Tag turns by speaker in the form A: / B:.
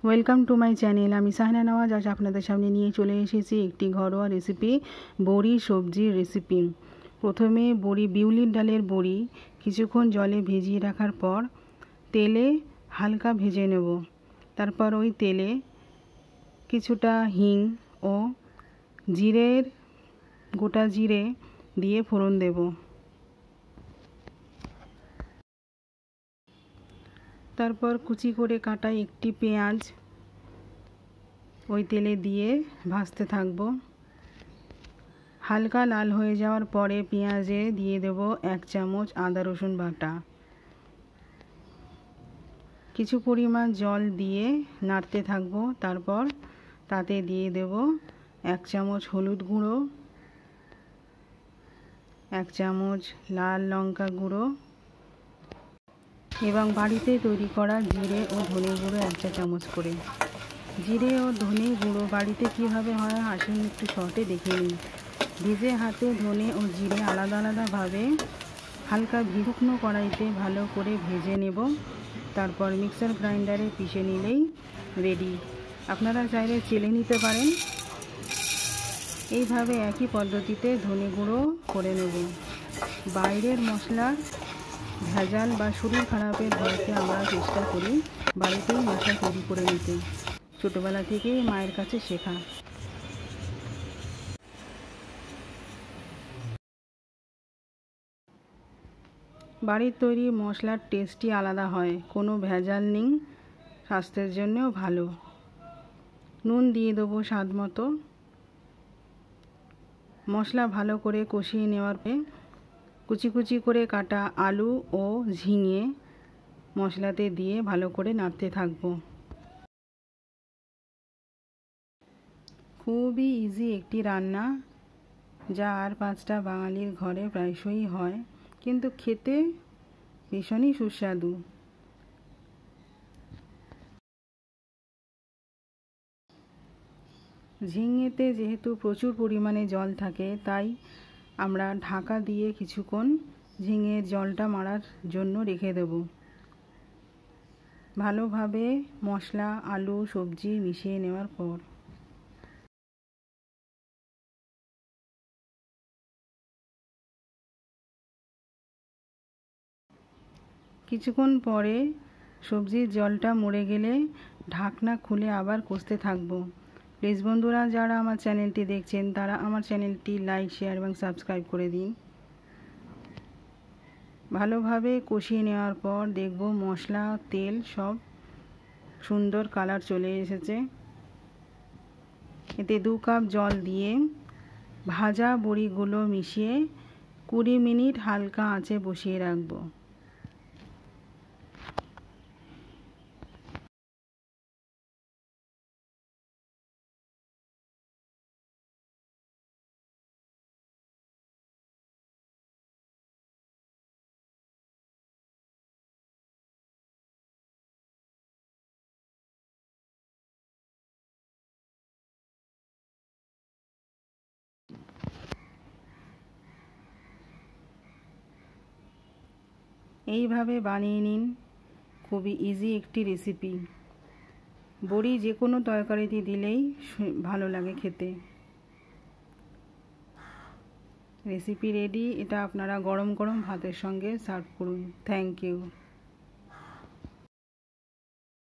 A: Welcome to my channel. আমি সাহনা নওয়াজ আজ আপনাদের সামনে নিয়ে চলে এসেছি একটি ঘরোয়া রেসিপি, বড়ি সবজির রেসিপি। প্রথমে বিউলির ডালের বড়ি কিছুক্ষণ জলে ভিজিয়ে রাখার পর তেলে হালকা ভেজে নেব। তারপর ওই তেলে কিছুটা হিং ও গোটা জিরে দিয়ে ফোড়ন দেব। তারপর কুচি করে কাটা একটি পেঁয়াজ ওই তেলে দিয়ে ভাজতে থাকবো। হালকা লাল হয়ে যাওয়ার পরে পেঁয়াজে দিয়ে দেব 1 চামচ আদা রসুন বাটা। কিছু পরিমাণ জল দিয়ে নাড়তে থাকবো। তারপর তাতে দিয়ে দেব 1 চামচ হলুদ গুঁড়ো, 1 চামচ লাল লঙ্কা গুঁড়ো এবং বাড়িতে তৈরি করা জিরে ও ধনে গুঁড়ো 1 চা চামচ করে। জিরে ও ধনে গুঁড়ো বাড়িতে কীভাবে হয় আসুন একটু শর্টে দেখে নিন। ভেজে হাতে ধনে ও জিরে আলাদা আলাদাভাবে হালকা শুকনো কড়াইতে ভালো করে ভেজে নেব। তারপর মিক্সার গ্রাইন্ডারে পিষে নিলেই রেডি। আপনারা চাইলে চেলে নিতে পারেন। এইভাবে একই পদ্ধতিতে ধনে গুঁড়ো করে নেব। বাইরের মশলার ভেজাল বা শরীর খারাপের ভয়তে আমরা চেষ্টা করি বাড়িতেই মশলা তৈরি করে নিতে। ছোটোবেলা থেকেই মায়ের কাছে শেখা। বাড়ির তৈরি মশলার টেস্টই আলাদা হয়, কোনো ভেজাল নেই, স্বাস্থ্যের জন্যও ভালো। নুন দিয়ে দেবো স্বাদ মতো। মশলা ভালো করে কষিয়ে নেওয়ার পরে কুচি কুচি করে কাটা আলু ও ঝিঙে মশলাতে দিয়ে ভালো করে নাড়তে থাকবো। খুবই ইজি একটি রান্না, যা আর 5টা বাঙালির ঘরে প্রায়শই হয়, কিন্তু খেতে ভীষণই সুস্বাদু। ঝিঙেতে যেহেতু প্রচুর পরিমাণে জল থাকে, তাই আমরা ঢাকা দিয়ে কিছুক্ষণ ঝিঙের জলটা মারার জন্য রেখে দেব। ভালোভাবে মশলা আলু সবজি মিশিয়ে নেওয়ার পর কিছুক্ষণ পরে সবজির জলটা মরে গেলে ঢাকনা খুলে আবার কষতে থাকবো। প্লিজ বন্ধুরা, যারা আমার চ্যানেলটি দেখছেন তারা আমার চ্যানেলটি লাইক শেয়ার এবং সাবস্ক্রাইব করে দিন। ভালোভাবে কষিয়ে নেওয়ার পর দেখব মশলা তেল সব সুন্দর কালার চলে এসেছে। এতে 2 কাপ জল দিয়ে ভাজা বড়িগুলো মিশিয়ে 20 মিনিট হালকা আঁচে বসিয়ে রাখবো। এইভাবে বানিয়ে নিন, খুবই ইজি একটি রেসিপি। বড়ি যে কোনো তরকারিতে দিলেই ভালো লাগে খেতে। Recipe ready. এটা আপনারা গরম গরম ভাতের সঙ্গে সার্ভ করুন। Thank you.